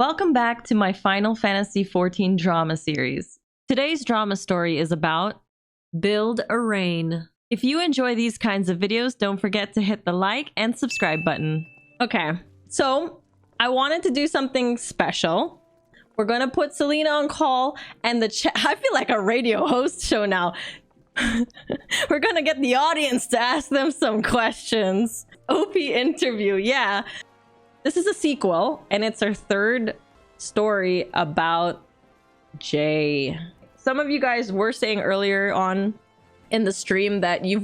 Welcome back to my Final Fantasy XIV drama series. Today's drama story is about Build a Raen. If you enjoy these kinds of videos, don't forget to hit the like and subscribe button. Okay, so I wanted to do something special. We're gonna put Selena on call and the chat. I feel like a radio host show now. We're gonna get the audience to ask them some questions. OP interview, yeah. This is a sequel, and it's our third story about Jay. Some of you guys were saying earlier on in the stream that you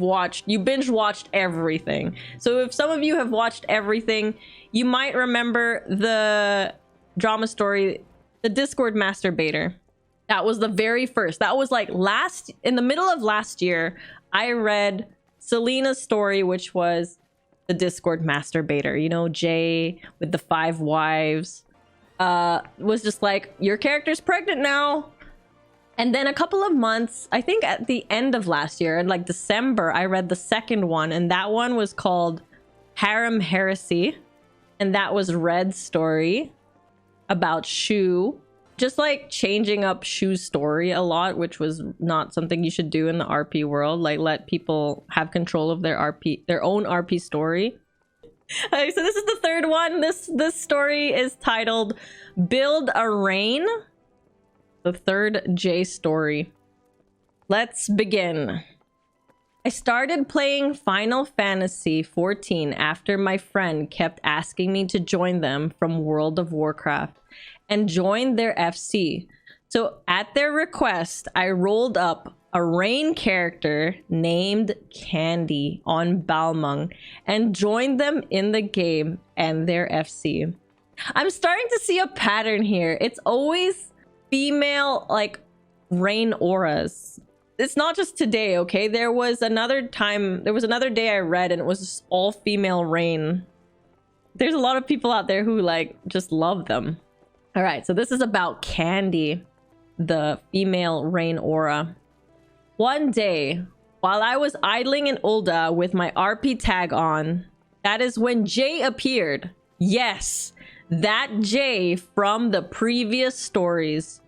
binge watched everything. So if some of you have watched everything, you might remember the drama story, The Discord Masturbator. That was the very first. That was like in the middle of last year, I read Selena's story, which was The Discord Masturbator. You know, Jay with the 5 wives was just like, your character's pregnant now. And then a couple of months, I think at the end of last year, in like December, I read the second one, and that one was called Harem Heresy. And that was Red's story about Shu. Just like changing up Shu's story a lot, which was not something you should do in the RP world. Like, let people have control of their own RP story. Okay, so this is the third one. This story is titled Build a Raen. The third J story. Let's begin. I started playing Final Fantasy XIV after my friend kept asking me to join them from World of Warcraft and joined their FC. So at their request, I rolled up a Raen character named Candy on Balmung and joined them in the game and their FC. I'm starting to see a pattern here. It's always female, like, Raen auras. It's not just today, okay? There was another day I read and it was all female Raen. There's a lot of people out there who, like, just love them. All right, so this is about Candy, the female Raen aura. One day, while I was idling in Ulda with my RP tag on, that is when Jay appeared. Yes, that Jay from the previous stories.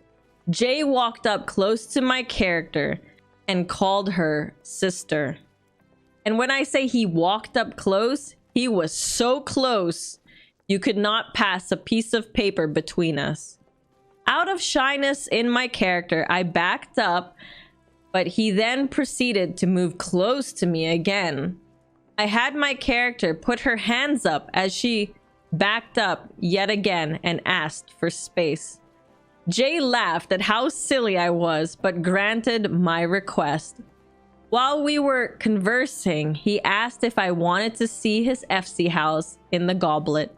Jay walked up close to my character and called her sister. And when I say he walked up close, he was so close you could not pass a piece of paper between us. Out of shyness in my character, I backed up, but he then proceeded to move close to me again. I had my character put her hands up as she backed up yet again and asked for space. Jay laughed at how silly I was, but granted my request. While we were conversing, he asked if I wanted to see his FC house in the Goblet.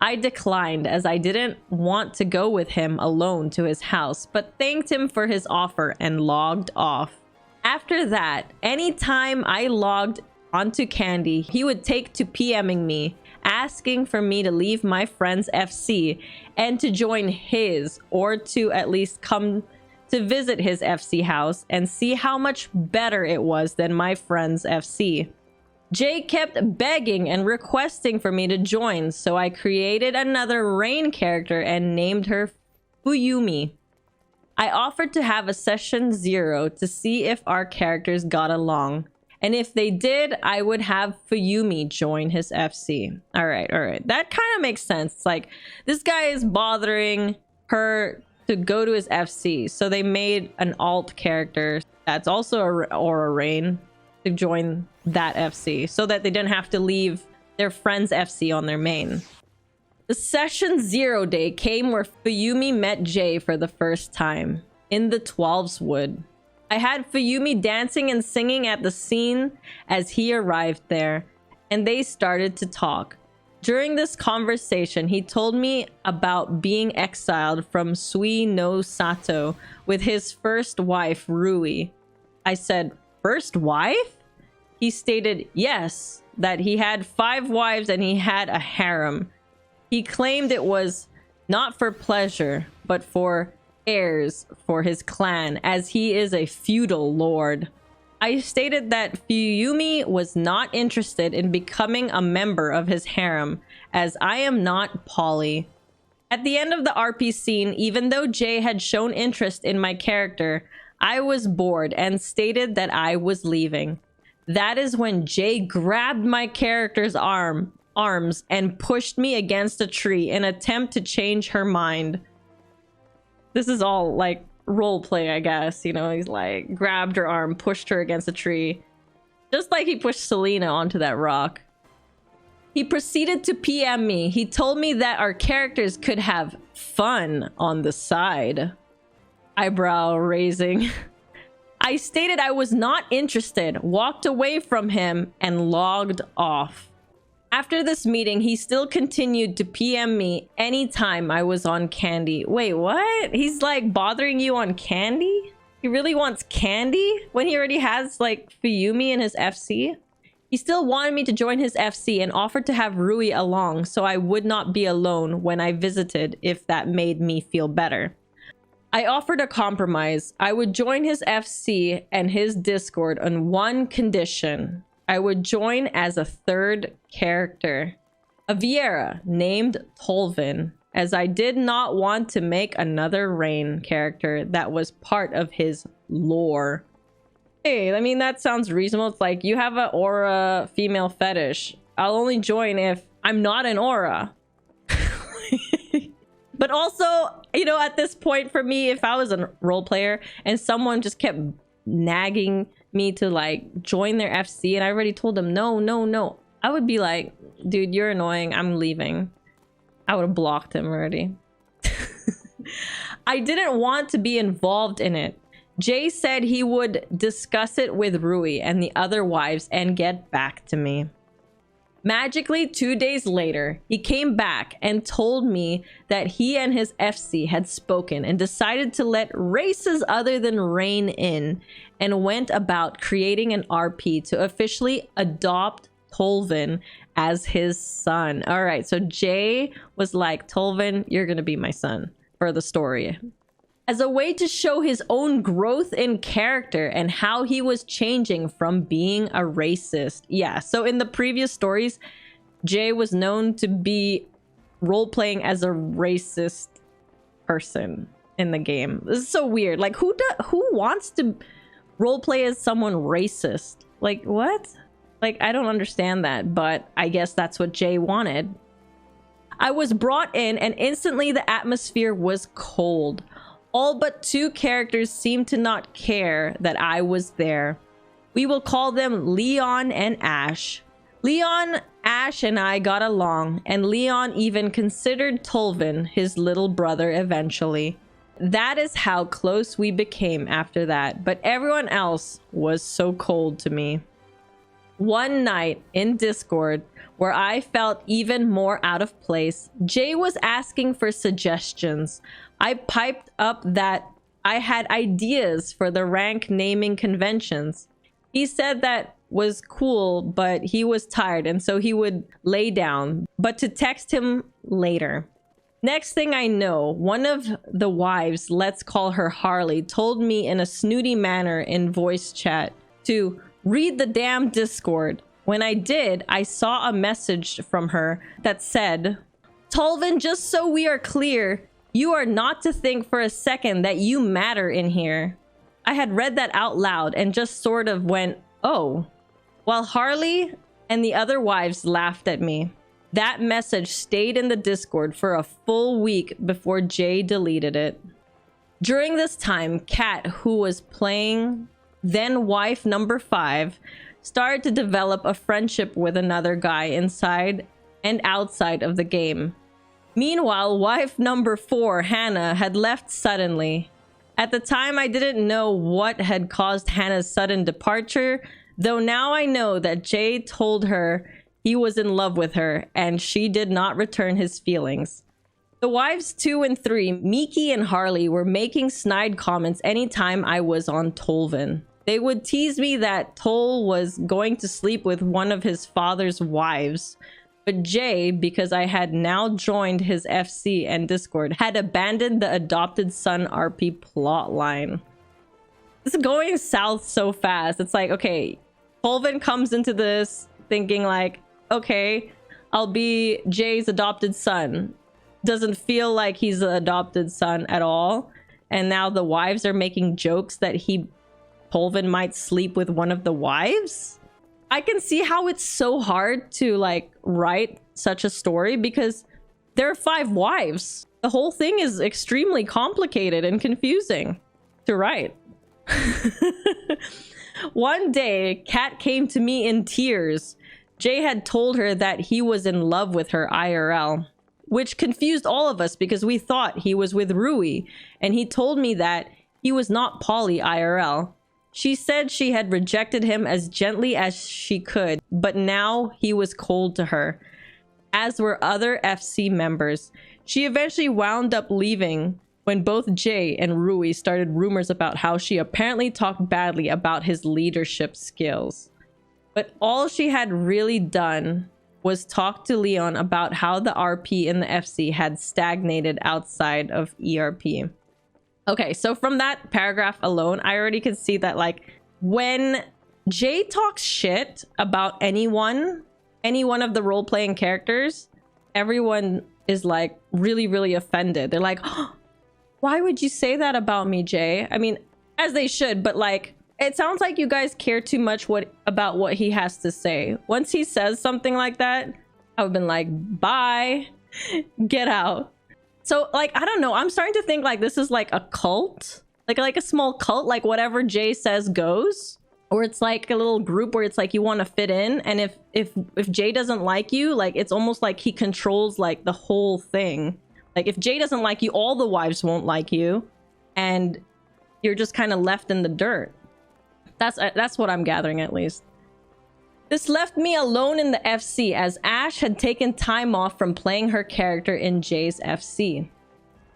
I declined as I didn't want to go with him alone to his house, but thanked him for his offer and logged off. After that, anytime I logged onto Candy, he would take to PMing me, asking for me to leave my friend's FC and to join his, or to at least come to visit his FC house and see how much better it was than my friend's FC. Jay kept begging and requesting for me to join, so I created another Raen character and named her Fuyumi. I offered to have a session 0 to see if our characters got along. And if they did, I would have Fuyumi join his FC. All right. That kind of makes sense. It's like, this guy is bothering her to go to his FC. So they made an alt character that's also a Raen to join that FC so that they didn't have to leave their friend's FC on their main. The session 0 day came where Fuyumi met Jay for the first time in the 12's Wood. I had Fuyumi dancing and singing at the scene as he arrived there, and they started to talk. During this conversation, he told me about being exiled from Sui no Sato with his first wife, Rui. I said, first wife? He stated yes, that he had 5 wives and he had a harem. He claimed it was not for pleasure, but for heirs for his clan, as he is a feudal lord. I stated that Fuyumi was not interested in becoming a member of his harem, as I am not poly. At the end of the RP scene, even though Jay had shown interest in my character, I was bored and stated that I was leaving. That is when Jay grabbed my character's arms and pushed me against a tree in an attempt to change her mind. This is all like role play, I guess. You know, he's like grabbed her arm, pushed her against a tree. Just like he pushed Selena onto that rock. He proceeded to PM me. He told me that our characters could have fun on the side. Eyebrow raising. I stated I was not interested, walked away from him, and logged off. After this meeting, he still continued to PM me anytime I was on candy. Wait, what? He's like bothering you on candy? He really wants candy when he already has like Fuyumi in his FC? He still wanted me to join his FC and offered to have Rui along so I would not be alone when I visited if that made me feel better. I offered a compromise. I would join his FC and his Discord on one condition. I would join as a third character, a Viera named Tolvin, as I did not want to make another Raen character that was part of his lore. Hey, I mean, that sounds reasonable. It's like, you have an aura female fetish. I'll only join if I'm not an aura. But also, you know, at this point for me, if I was a role player and someone just kept nagging me to like join their FC and I already told them no, I would be like, dude, you're annoying, I'm leaving. I would have blocked him already. I didn't want to be involved in it. Jay said he would discuss it with Rui and the other wives and get back to me. Magically, 2 days later, he came back and told me that he and his FC had spoken and decided to let races other than Raen in, and went about creating an RP to officially adopt Tolvin as his son. All right, so Jay was like, Tolvin, you're gonna be my son for the story. As a way to show his own growth in character and how he was changing from being a racist. Yeah, so in the previous stories, Jay was known to be role-playing as a racist person in the game. This is so weird. Like, who wants to role-play as someone racist? Like, what? Like, I don't understand that, but I guess that's what Jay wanted. I was brought in and instantly the atmosphere was cold. All but 2 characters seemed to not care that I was there. We will call them Leon and Ash. Leon, Ash, and I got along, and Leon even considered Tolvin his little brother eventually. That is how close we became after that, but everyone else was so cold to me. One night in Discord, where I felt even more out of place, Jay was asking for suggestions. I piped up that I had ideas for the rank naming conventions. He said that was cool, but he was tired and so he would lay down, but to text him later. Next thing I know, one of the wives, let's call her Harley, told me in a snooty manner in voice chat to read the damn Discord. When I did, I saw a message from her that said, Tolvin, just so we are clear, you are not to think for a second that you matter in here. I had read that out loud and just sort of went, oh. While Harley and the other wives laughed at me. That message stayed in the Discord for a full week before Jay deleted it. During this time, Kat, who was playing then wife number 5, started to develop a friendship with another guy inside and outside of the game. Meanwhile, wife number 4, Hannah, had left suddenly. At the time, I didn't know what had caused Hannah's sudden departure, though now I know that Jay told her he was in love with her, and she did not return his feelings. The wives 2 and 3, Miki and Harley, were making snide comments anytime I was on Tolvin. They would tease me that Tol was going to sleep with one of his father's wives. But Jay, because I had now joined his FC and Discord, had abandoned the adopted son RP plotline. It's going south so fast. It's like, okay, Tolvin comes into this thinking like, okay, I'll be Jay's adopted son. doesn't feel like he's an adopted son at all. And now the wives are making jokes that Tolvin might sleep with one of the wives. I can see how it's so hard to like write such a story because there are 5 wives. The whole thing is extremely complicated and confusing to write. One day, Kat came to me in tears. Jay had told her that he was in love with her IRL, which confused all of us because we thought he was with Rui, and he told me that he was not poly IRL. She said she had rejected him as gently as she could, but now he was cold to her, as were other FC members. She eventually wound up leaving when both Jay and Rui started rumors about how she apparently talked badly about his leadership skills. But all she had really done was talk to Leon about how the RP in the FC had stagnated outside of ERP. Okay, so from that paragraph alone, I already could see that like when Jay talks shit about any one of the role-playing characters, everyone is like really, really offended. They're like, oh, why would you say that about me, Jay? I mean, as they should, but like, it sounds like you guys care too much about what he has to say. Once he says something like that, I've been like, bye, get out. So like, I don't know. I'm starting to think like this is like a cult, like a small cult, like whatever Jay says goes, or it's like a little group where it's like you want to fit in. And if Jay doesn't like you, like it's almost like he controls like the whole thing. Like if Jay doesn't like you, all the wives won't like you, and you're just kind of left in the dirt. That's what I'm gathering, at least. This left me alone in the FC as Ash had taken time off from playing her character in Jay's FC.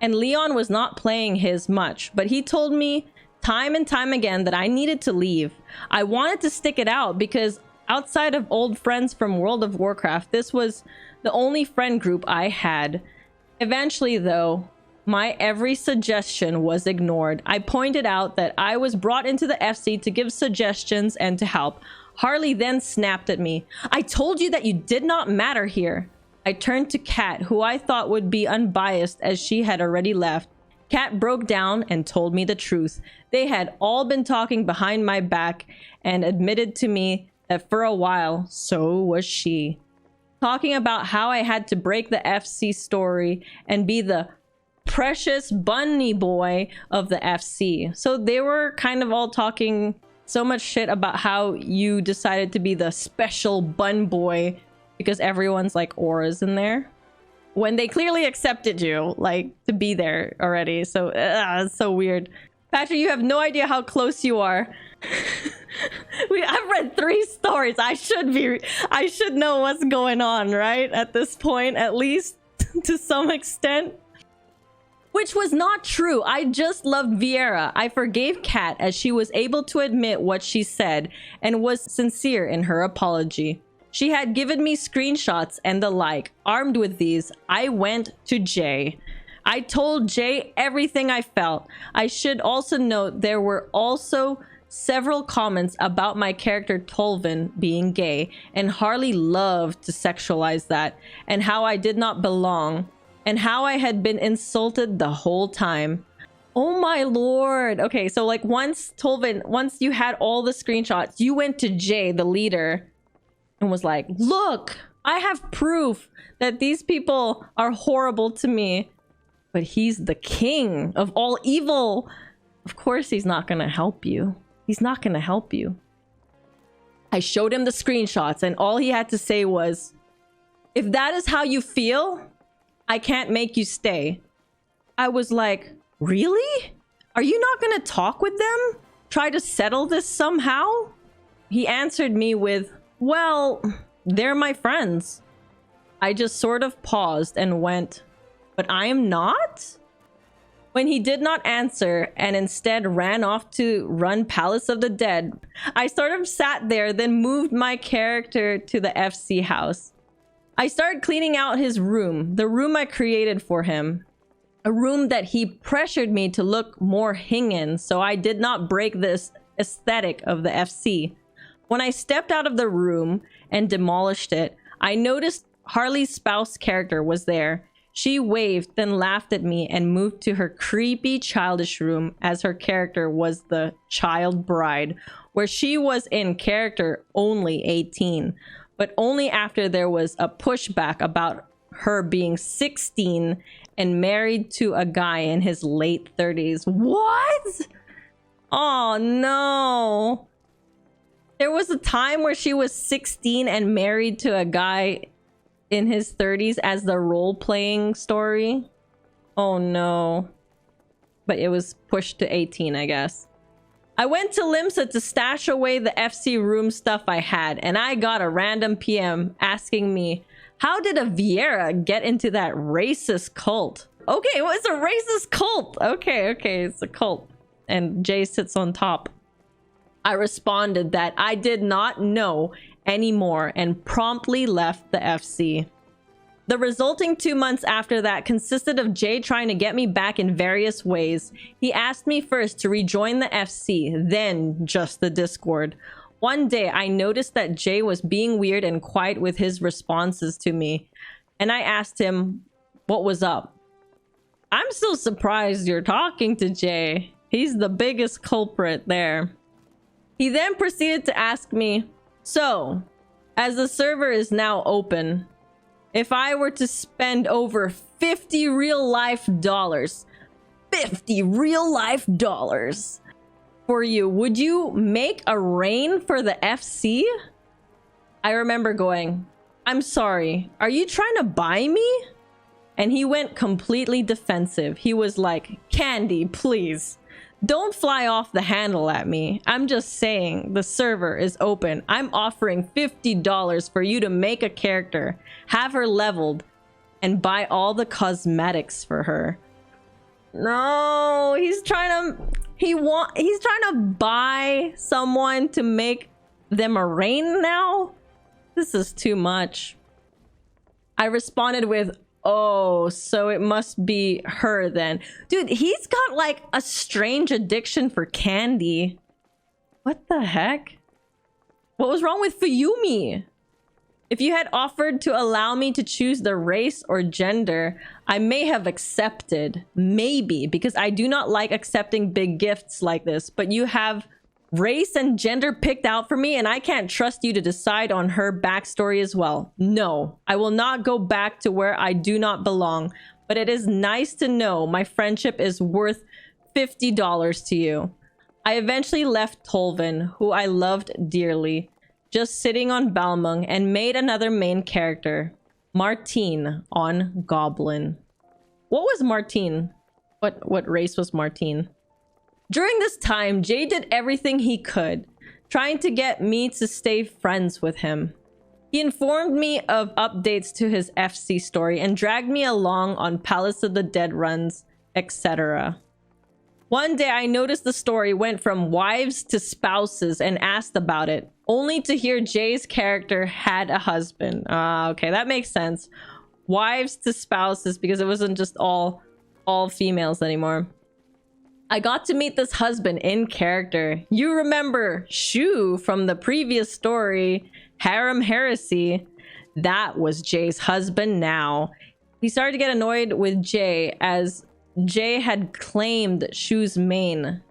And Leon was not playing his much, but he told me time and time again that I needed to leave. I wanted to stick it out because outside of old friends from World of Warcraft, this was the only friend group I had. Eventually, though, my every suggestion was ignored. I pointed out that I was brought into the FC to give suggestions and to help. Harley then snapped at me. I told you that you did not matter here. I turned to Kat, who I thought would be unbiased as she had already left. Kat broke down and told me the truth. They had all been talking behind my back and admitted to me that for a while, so was she. Talking about how I had to break the FC story and be the precious bunny boy of the FC. So they were kind of all talking so much shit about how you decided to be the special bun boy because everyone's like auras in there when they clearly accepted you like to be there already. So it's so weird. Patrick, you have no idea how close you are. I've read 3 stories. I should know what's going on, right? At this point, at least to some extent. Which was not true. I just loved Vieira. I forgave Kat as she was able to admit what she said and was sincere in her apology. She had given me screenshots and the like. Armed with these, I went to Jay. I told Jay everything I felt. I should also note there were also several comments about my character Tolvin being gay, and Harley loved to sexualize that, and how I did not belong, and how I had been insulted the whole time. Oh my lord. Okay, so like once you had all the screenshots, you went to Jay, the leader, and was like, look, I have proof that these people are horrible to me, but he's the king of all evil. Of course he's not gonna help you. He's not gonna help you. I showed him the screenshots and all he had to say was, if that is how you feel, I can't make you stay. I was like, really? Are you not gonna talk with them? Try to settle this somehow? He answered me with, well, they're my friends. I just sort of paused and went, but I am not? When he did not answer and instead ran off to run Palace of the Dead, I sort of sat there, then moved my character to the FC house. I started cleaning out his room, the room I created for him. A room that he pressured me to look more hing in, so I did not break this aesthetic of the FC. When I stepped out of the room and demolished it, I noticed Harley's spouse character was there. She waved, then laughed at me and moved to her creepy childish room, as her character was the child bride, where she was in character only 18, but only after there was a pushback about her being 16 and married to a guy in his late 30s. What? Oh no. There was a time where she was 16 and married to a guy in his 30s as the role-playing story. Oh no. But it was pushed to 18, I guess. I went to Limsa to stash away the FC room stuff I had, and I got a random PM asking me, how did a Vieira get into that racist cult? Okay, well, it's a racist cult. Okay, it's a cult. And Jay sits on top. I responded that I did not know anymore and promptly left the FC. The resulting 2 months after that consisted of Jay trying to get me back in various ways. He asked me first to rejoin the FC, then just the Discord. One day, I noticed that Jay was being weird and quiet with his responses to me, and I asked him what was up. I'm so surprised you're talking to Jay. He's the biggest culprit there. He then proceeded to ask me, so, as the server is now open, if I were to spend over 50 real-life dollars, 50 real-life dollars for you, would you make a Raen for the FC? I remember going, I'm sorry, are you trying to buy me? And he went completely defensive. He was like, Candy, please. Don't fly off the handle at me. I'm just saying the server is open. I'm offering $50 for you to make a character, have her leveled, and buy all the cosmetics for her. No, he's trying to buy someone to make them a Raen now? This is too much. I responded with, oh, so it must be her then. Dude, he's got like a strange addiction for candy. What the heck? What was wrong with Fuyumi? If you had offered to allow me to choose the race or gender, I may have accepted. Maybe, because I do not like accepting big gifts like this. But you have race and gender picked out for me, and I can't trust you to decide on her backstory as well. No, I will not go back to where I do not belong. But it is nice to know my friendship is worth $50 to you. I eventually left Tolvin, who I loved dearly, just sitting on Balmung, and made another main character, Martine, on Goblin. What was Martine? What race was Martine? During this time, Jay did everything he could, trying to get me to stay friends with him. He informed me of updates to his FC story and dragged me along on Palace of the Dead runs, etc. One day, I noticed the story went from wives to spouses and asked about it, only to hear Jay's character had a husband. Okay, that makes sense. Wives to spouses, because it wasn't just all females anymore. I got to meet this husband in character. You remember Shu from the previous story, Harem Heresy. That was Jay's husband now. He started to get annoyed with Jay as Jay had claimed Shu's main,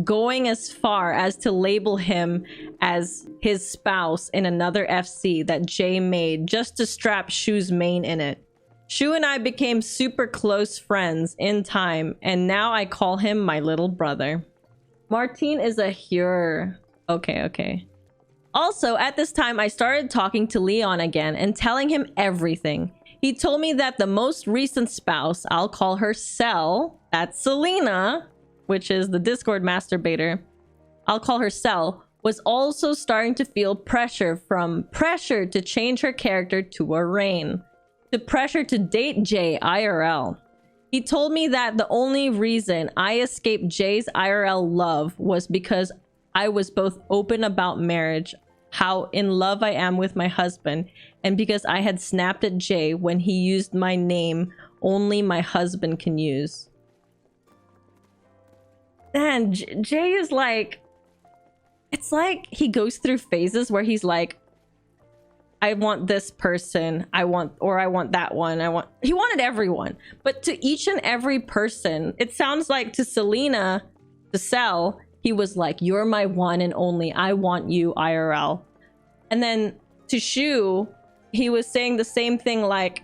going as far as to label him as his spouse in another FC that Jay made just to strap Shu's main in it. Shu and I became super close friends in time, and now I call him my little brother. Martine is a Hure. Okay. Also, at this time, I started talking to Leon again and telling him everything. He told me that the most recent spouse, I'll call her Cell, that's Selena, which is the Discord masturbator, I'll call her Cell, was also starting to feel pressure to change her character to a Raen, to pressure to date Jay IRL. He told me that the only reason I escaped Jay's IRL love was because I was both open about marriage, how in love I am with my husband, and because I had snapped at Jay when he used my name only my husband can use. And Jay is like, it's like he goes through phases where he's like, I want this person, I want that one, he wanted everyone. But to each and every person, it sounds like to Selena, to Cell, he was like, you're my one and only, I want you IRL. And then to Shu, he was saying the same thing, like,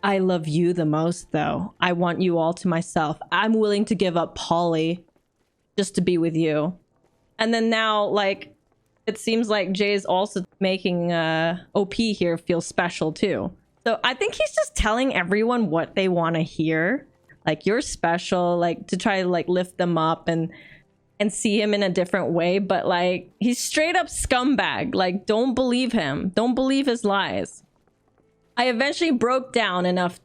I love you the most though, I want you all to myself, I'm willing to give up Polly just to be with you. And then now, like, it seems like Jay's also making OP here feel special too. So I think he's just telling everyone what they want to hear. Like, you're special, like, to try to like lift them up and see him in a different way. But like, he's straight up scumbag. Like, don't believe him. Don't believe his lies. I eventually broke down enough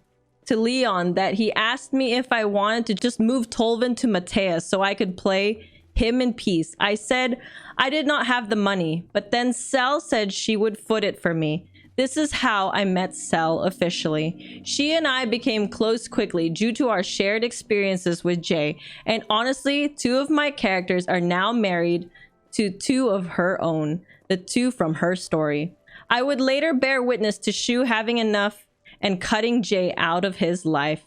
to Leon that he asked me if I wanted to just move Tolvin to Mateus so I could play him in peace. I said I did not have the money, but then Cell said she would foot it for me. This is how I met Cell officially. She and I became close quickly due to our shared experiences with Jay, and honestly, 2 of my characters are now married to 2 of her own, the 2 from her story. I would later bear witness to Shu having enough and cutting Jay out of his life.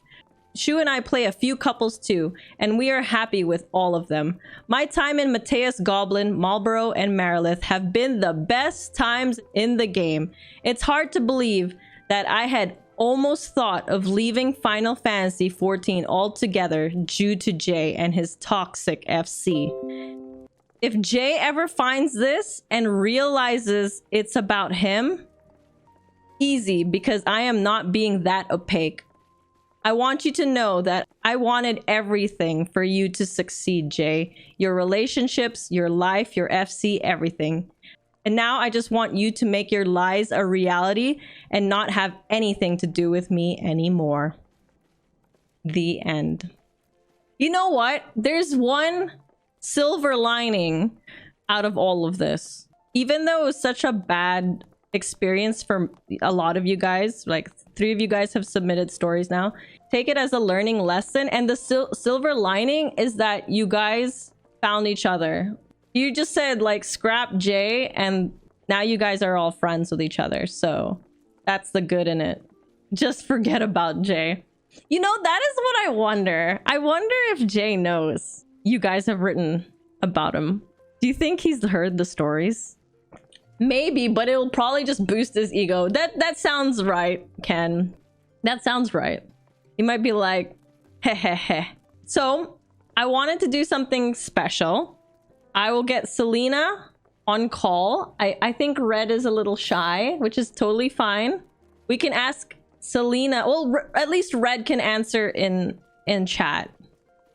Shu and I play a few couples too, and we are happy with all of them. My time in Mateus Goblin, Marlborough, and Marilith have been the best times in the game. It's hard to believe that I had almost thought of leaving Final Fantasy XIV altogether due to Jay and his toxic FC. If Jay ever finds this and realizes it's about him, easy, because I am not being that opaque. I want you to know that I wanted everything for you to succeed, Jay. Your relationships, your life, your FC, everything. And now I just want you to make your lies a reality and not have anything to do with me anymore. The end. You know what? There's one silver lining out of all of this. Even though it was such a bad experience for a lot of you guys, like 3 of you guys have submitted stories now, take it as a learning lesson. And the silver lining is that you guys found each other. You just said like scrap Jay, and now you guys are all friends with each other. So that's the good in it. Just forget about Jay. You know, that is what I wonder. I wonder if Jay knows you guys have written about him. Do you think he's heard the stories? Maybe, but it'll probably just boost his ego. That sounds right, Ken. That sounds right. He might be like, heh heh heh. So I wanted to do something special. I will get Selena on call. I think Red is a little shy, which is totally fine. We can ask Selena. Well, at least Red can answer in chat.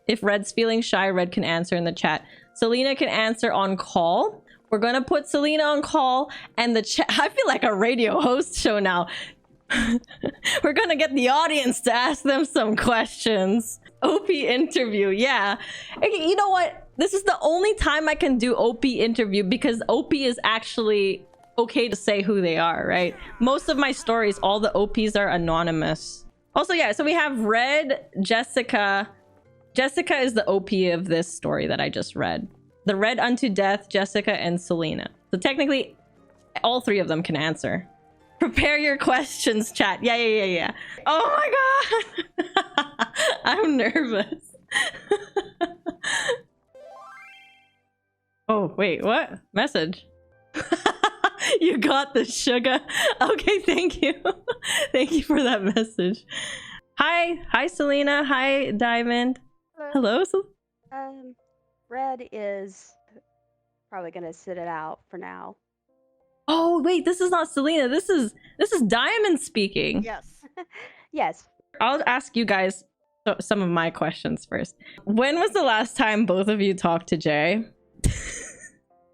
If Red's feeling shy, Red can answer in the chat. Selena can answer on call. We're gonna put Selena on call, and the chat. I feel like a radio host show now. We're gonna get the audience to ask them some questions. OP interview, yeah. Okay, you know what? This is the only time I can do OP interview because OP is actually okay to say who they are, right? Most of my stories, all the OPs are anonymous. Also, yeah, so we have Red, Jessica. Jessica is the OP of this story that I just read. The Red Unto Death, Jessica, and Selena. So technically, all 3 of them can answer. Prepare your questions, chat. Yeah. Oh my god! I'm nervous. Oh, wait, what? Message. You got the sugar. Okay, thank you. Thank you for that message. Hi, Selena. Hi, Diamond. Hello. Red is probably gonna sit it out for now. Oh wait, this is not Selena. This is Diamond speaking. Yes. Yes. I'll ask you guys some of my questions first. When was the last time both of you talked to Jay?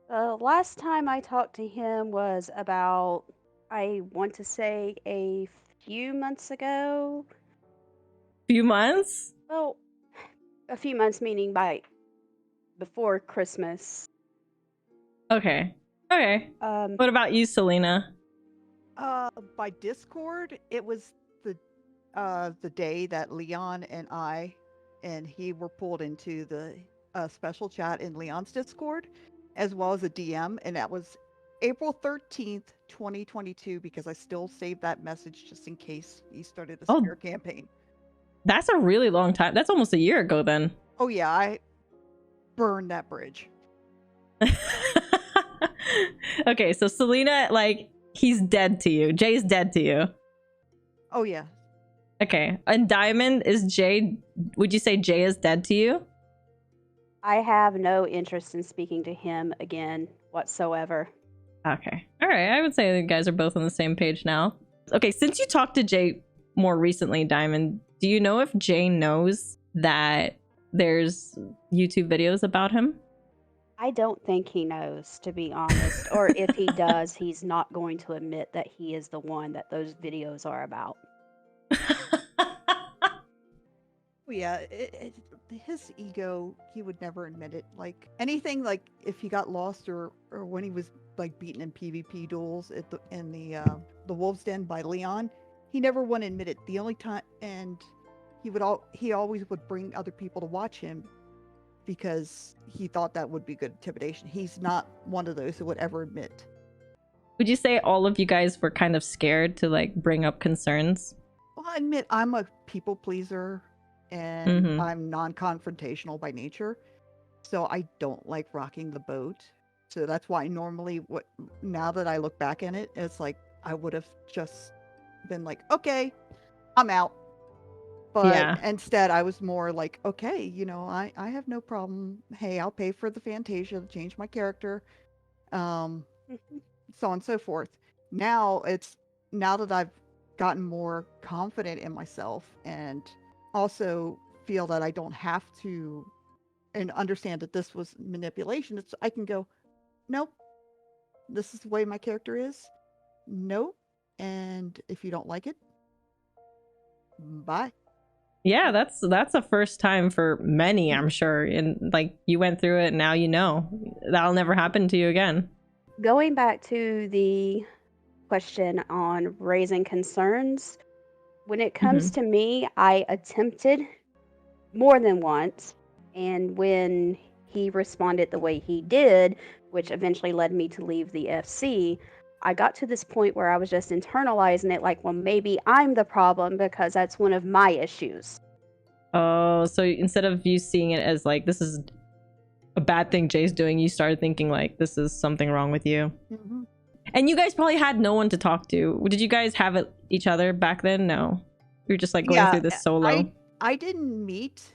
The last time I talked to him was about, I want to say, a few months ago. Few months? Well, a few months meaning before Christmas. Okay. What about you, Selena? By Discord, it was the day that Leon and he were pulled into the special chat in Leon's Discord, as well as a DM, and that was April 13th, 2022, because I still saved that message just in case he started a Oh. smear campaign. That's a really long time. That's almost a year ago then. Oh yeah, I burned that bridge. Okay, so Selena, like, he's dead to you. Jay's dead to you. Oh yeah. Okay, and Diamond, is Jay, would you say Jay is dead to you? I have no interest in speaking to him again whatsoever. Okay, all right, I would say you guys are both on the same page now. Okay, since you talked to Jay more recently, Diamond, do you know if Jay knows that there's YouTube videos about him? I don't think he knows, to be honest. Or if he does, he's not going to admit that he is the one that those videos are about. Oh yeah, his ego, he would never admit it. Like anything, like if he got lost or when he was like beaten in PvP duels in the Wolves Den by Leon, he never would admit it. The only time, and he always would bring other people to watch him because he thought that would be good intimidation. He's not one of those who would ever admit. Would you say all of you guys were kind of scared to like bring up concerns? Well, I admit I'm a people pleaser and I'm non-confrontational by nature, so I don't like rocking the boat. So that's why normally now that I look back in it, it's like I would have just been like, okay, I'm out. But Yeah. instead, I was more like, okay, I have no problem. Hey, I'll pay for the Fantasia to change my character, so on and so forth. Now that I've gotten more confident in myself and also feel that I don't have to and understand that this was manipulation, I can go, nope, this is the way my character is. Nope. And if you don't like it, bye. Yeah, that's a first time for many, I'm sure. And like you went through it, now you know. That'll never happen to you again. Going back to the question on raising concerns, when it comes to me, I attempted more than once, and when he responded the way he did, which eventually led me to leave the FC, I got to this point where I was just internalizing it like, well, maybe I'm the problem because that's one of my issues. Oh, so instead of you seeing it as like, this is a bad thing Jay's doing, you started thinking like, this is something wrong with you. And you guys probably had no one to talk to. Did you guys have each other back then? No. You were just like going through this solo. I didn't meet.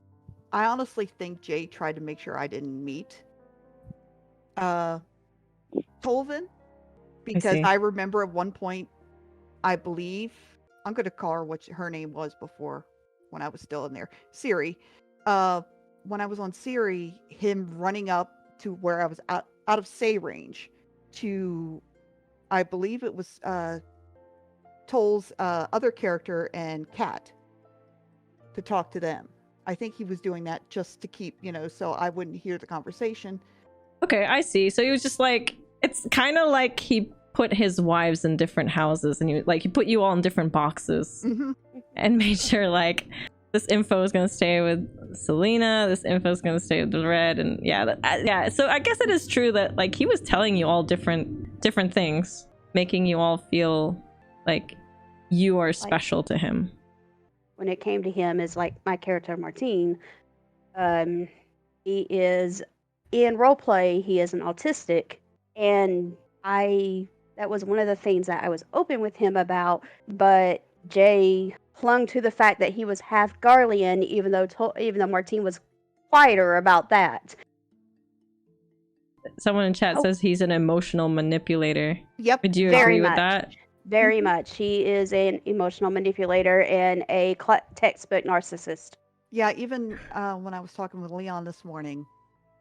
I honestly think Jay tried to make sure I didn't meet Tolvin, because I remember at one point, I believe, I'm going to call her what her name was before when I was still in there, Siri. When I was on Siri, him running up to where I was out of say range to, I believe it was Toll's other character and Kat, to talk to them. I think he was doing that just to keep, so I wouldn't hear the conversation. Okay, I see. So he was just like, it's kind of like he put his wives in different houses and he put you all in different boxes and made sure like this info is going to stay with Selena, this info is going to stay with the Red, and yeah. So I guess it is true that like he was telling you all different things, making you all feel like you are special to him. When it came to him, is like my character Martine, he is in roleplay, he is an autistic, and that was one of the things that I was open with him about, but Jay clung to the fact that he was half Garlean, even though Martine was quieter about that. Someone in chat says he's an emotional manipulator. Yep. Would you agree with that? Very much. He is an emotional manipulator and a textbook narcissist. Yeah, even when I was talking with Leon this morning,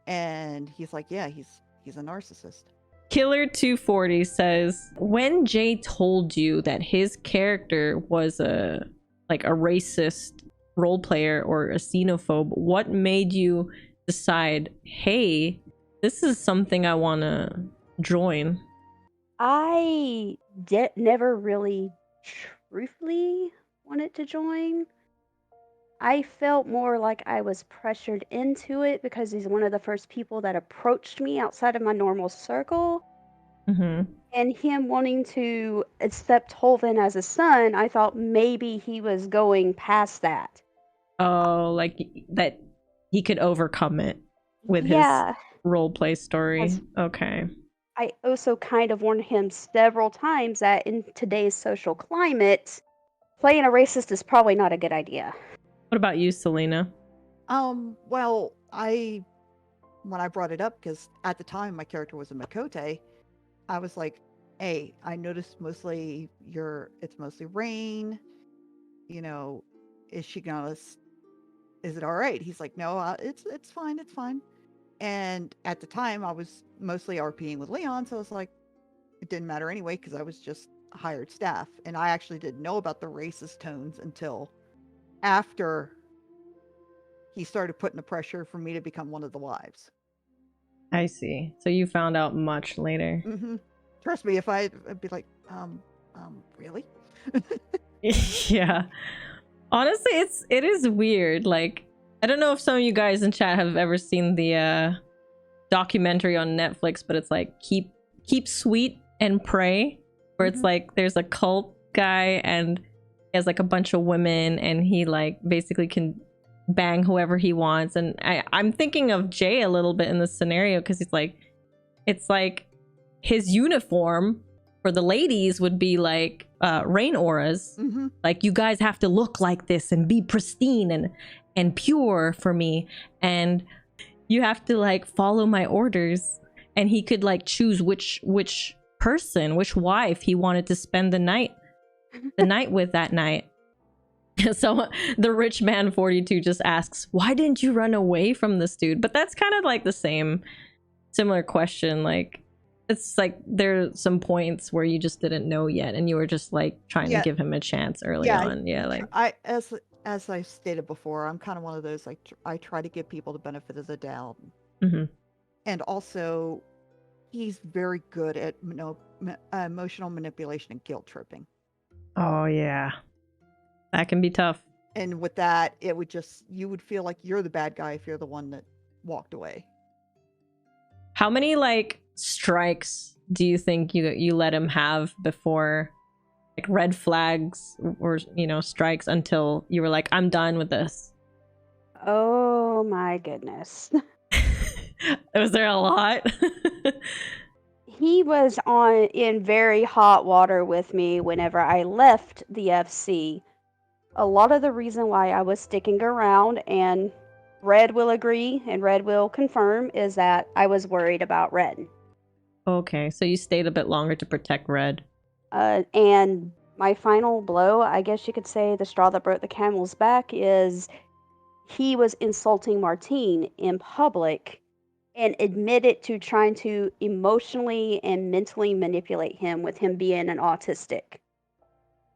and he's like, yeah, he's a narcissist. Killer240 says, when Jay told you that his character was a racist role player or a xenophobe, what made you decide, hey, this is something I want to join? I never really truthfully wanted to join. I felt more like I was pressured into it because he's one of the first people that approached me outside of my normal circle. And him wanting to accept Holvin as a son, I thought maybe he was going past that. Oh, like that he could overcome it with his Yeah, role play story. as Okay. I also kind of warned him several times that in today's social climate, playing a racist is probably not a good idea. What about you, Selena? Well, when I brought it up, because at the time my character was a Makote, I was like, hey, I noticed it's mostly Rain. You know, is it all right? He's like, no, it's fine, it's fine. And at the time I was mostly RPing with Leon, so I was like, it didn't matter anyway, because I was just hired staff. And I actually didn't know about the racist tones until after he started putting the pressure for me to become one of the wives. I see. So you found out much later. Mm-hmm. Trust me, if I'd be like, really? Yeah. Honestly, it is weird. Like, I don't know if some of you guys in chat have ever seen the documentary on Netflix, but it's like keep sweet and pray, where it's like there's a cult guy and he has like a bunch of women and he like basically can bang whoever he wants. And I'm thinking of Jay a little bit in this scenario, because it's like his uniform for the ladies would be like rain auras. Like, you guys have to look like this and be pristine and pure for me, and you have to like follow my orders. And he could like choose which wife he wanted to spend the night with that night. So the rich man 42 just asks, why didn't you run away from this dude? But that's kind of like the similar question. Like, it's like there's some points where you just didn't know yet and you were just like trying to give him a chance early on. Yeah, like as I stated before, I'm kind of one of those, like, I try to give people the benefit of the doubt. And also, he's very good at emotional manipulation and guilt tripping. Oh yeah, that can be tough. And with that, you would feel like you're the bad guy if you're the one that walked away. How many like strikes do you think you let him have before, like, red flags or strikes, until you were like, I'm done with this? Oh my goodness. Was there a lot? He was in very hot water with me whenever I left the FC. A lot of the reason why I was sticking around, and Red will agree and Red will confirm, is that I was worried about Red. Okay, so you stayed a bit longer to protect Red. And my final blow, I guess you could say, the straw that broke the camel's back, is he was insulting Martine in public and admitted to trying to emotionally and mentally manipulate him, with him being an autistic.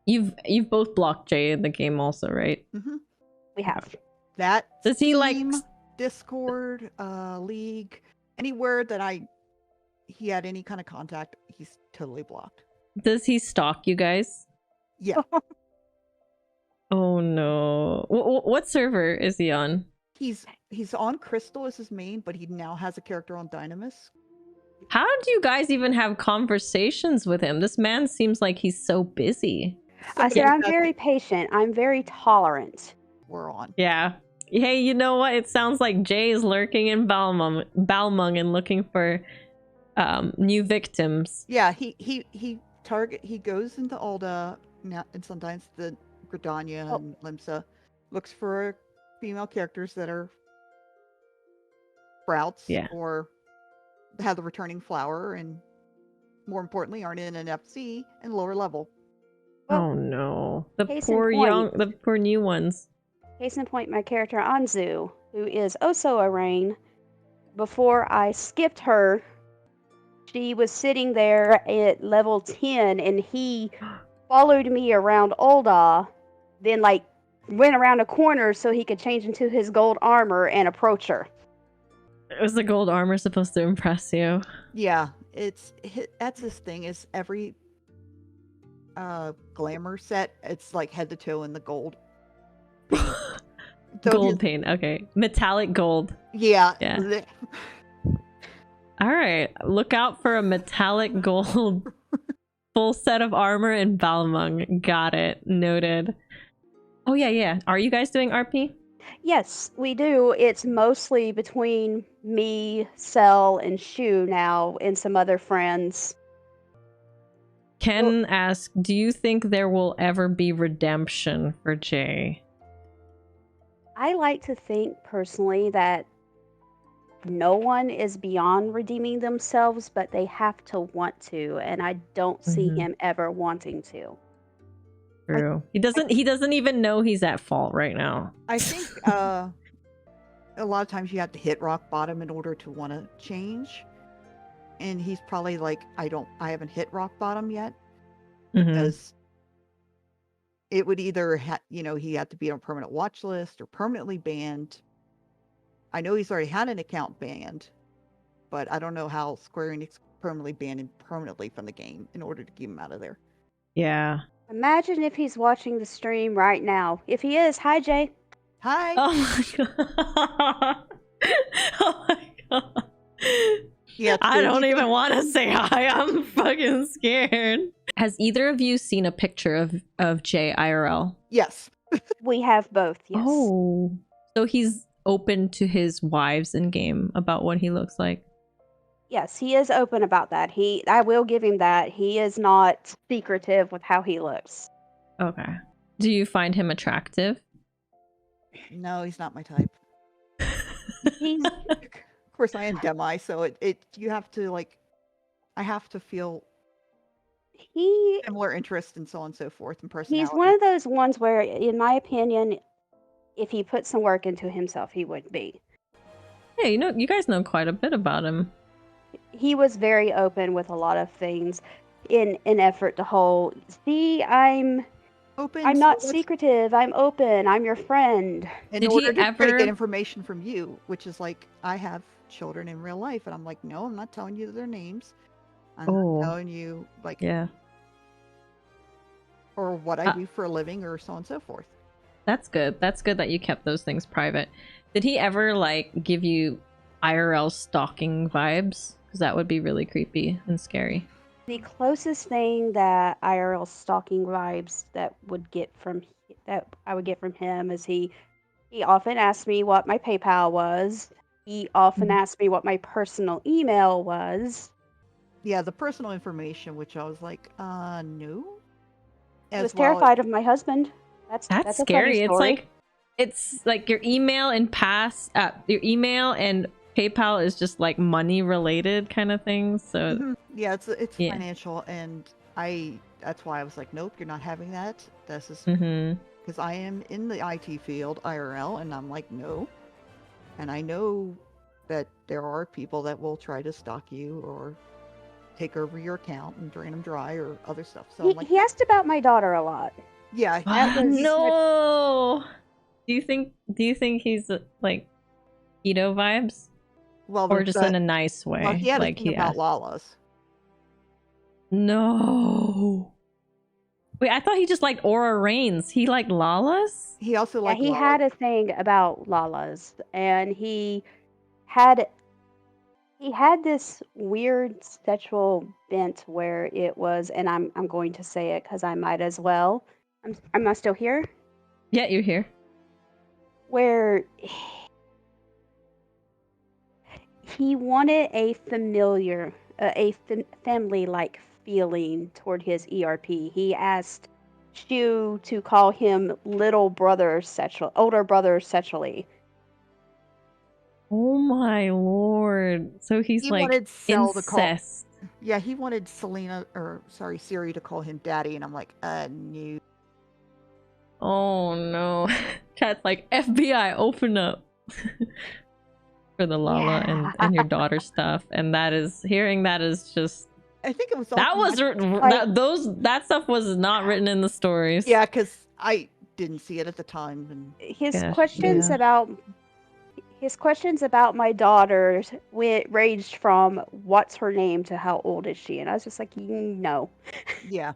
You've both blocked Jay in the game also, right? We have. That does he like Discord, League, anywhere that he had any kind of contact, he's totally blocked. Does he stalk you guys? Yeah. Oh no. What server is he on? He's on Crystal as his main, but he now has a character on Dynamis. How do you guys even have conversations with him? This man seems like he's so busy. I said, I'm very patient. I'm very tolerant. We're on. Yeah. Hey, you know what? It sounds like Jay is lurking in Balmung and looking for new victims. Yeah, he goes into Alda now, and sometimes the Gridania and Limsa, looks for female characters that are sprouts or have the returning flower, and more importantly, aren't in an FC and lower level. Oh no, the poor new ones. Case in point, my character Anzu, who is also a Raen. Before I skipped her, she was sitting there at level 10, and he followed me around Ulda, then like went around a corner so he could change into his gold armor and approach her. Was the gold armor supposed to impress you? Yeah, that's his thing. Is every glamour set, it's like head to toe in the gold. Gold paint, okay. Metallic gold. Yeah. All right. Look out for a metallic gold full set of armor in Balmung. Got it. Noted. Oh, yeah, yeah. Are you guys doing RP? Yes, we do. It's mostly between me, Cell, and Shu now, and some other friends. Ken asks, do you think there will ever be redemption for Jay? I like to think personally that no one is beyond redeeming themselves, but they have to want to, and I don't see him ever wanting to. True. He doesn't even know he's at fault right now. I think a lot of times you have to hit rock bottom in order to want to change. And he's probably like, I haven't hit rock bottom yet. Because it would either he had to be on a permanent watch list or permanently banned. I know he's already had an account banned, but I don't know how Square Enix permanently banned him permanently from the game in order to keep him out of there. Yeah. Imagine if he's watching the stream right now. If he is, hi Jay. Hi. Oh my god. Oh my god. Yeah, I don't even want to say hi. I'm fucking scared. Has either of you seen a picture of Jay IRL? Yes. We have both, yes. Oh. So he's open to his wives in game about what he looks like? Yes, he is open about that. I will give him that. He is not secretive with how he looks. Okay. Do you find him attractive? No, he's not my type. He's Of course, I am demi, so you have to I have to feel similar interest and so on and so forth and personality. He's one of those ones where, in my opinion, if he put some work into himself, he would be. Yeah, you guys know quite a bit about him. He was very open with a lot of things in an effort to hold. See, I'm open. I'm not secretive. I'm open. I'm your friend. In order to get information from you, which is like, I have children in real life, and I'm like, no, I'm not telling you their names. I'm not telling you or what I do for a living or so on and so forth. That's good. That's good that you kept those things private. Did he ever give you IRL stalking vibes? Because that would be really creepy and scary. The closest thing that IRL stalking vibes that I would get from him is he often asked me what my PayPal was. He often asked me what my personal email was. Yeah, the personal information, which I was like, no. He was terrified of my husband. That's scary. A funny story. It's like your email and your email and PayPal is just like money related kind of things. So yeah, it's financial, and that's why I was like, nope, you're not having that. This is because I am in the IT field IRL, and I'm like, no. And I know that there are people that will try to stalk you or take over your account and drain them dry or other stuff. So he asked about my daughter a lot. Yeah. No. Do you think he's like keto vibes? Well, or just in a nice way? Well, he had a thing about Lala's. No. Wait, I thought he just liked Aura Rains. He liked Lala's? He also liked Lala's. Had a thing about Lala's, and he had this weird sexual bent where it was, and I'm going to say it because I might as well. Am I still here? Yeah, you're here. Where he wanted a familiar, family-like feeling toward his ERP. He asked Shu to call him older brother sexually. Oh my lord. So he wanted incest. Yeah, he wanted Siri to call him daddy, and I'm like, no. Oh no. Chat's like, FBI, open up. For the Lala and your daughter stuff. And hearing that is just, I think it was that stuff was not written in the stories. Yeah, because I didn't see it at the time. And his questions about my daughter ranged from what's her name to how old is she, and I was just like, no. Yeah.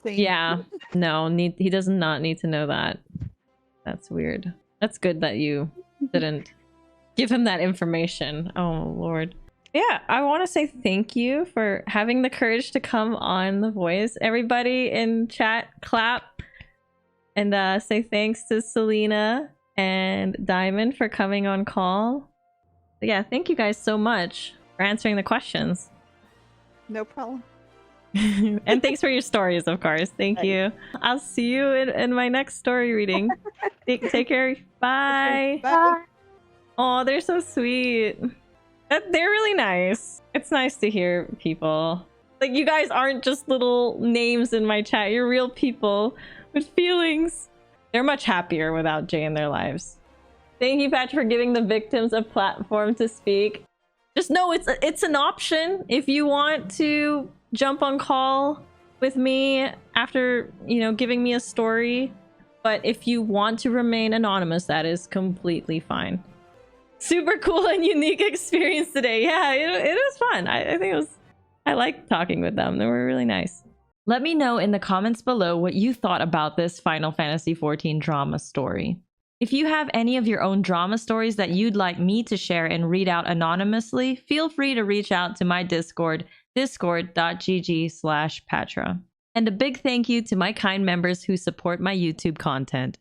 Yeah. No, he does not need to know that. That's weird. That's good that you didn't give him that information. Oh lord. Yeah, I want to say thank you for having the courage to come on The Voice. Everybody in chat, clap and say thanks to Selena and Diamond for coming on call. Yeah, thank you guys so much for answering the questions. No problem. And thanks for your stories, of course. Thank you. I'll see you in my next story reading. Take care. Bye. Bye. Oh, they're so sweet. They're really nice. It's nice to hear people. Like, you guys aren't just little names in my chat. You're real people with feelings. They're much happier without Jay in their lives. Thank you, Patrick, for giving the victims a platform to speak. Just know it's an option if you want to jump on call with me after, you know, giving me a story. But if you want to remain anonymous, that is completely fine. Super cool and unique experience today. Yeah, it was fun. I think it was... I liked talking with them. They were really nice. Let me know in the comments below what you thought about this Final Fantasy XIV drama story. If you have any of your own drama stories that you'd like me to share and read out anonymously, feel free to reach out to my Discord, discord.gg/Pathra. And a big thank you to my kind members who support my YouTube content.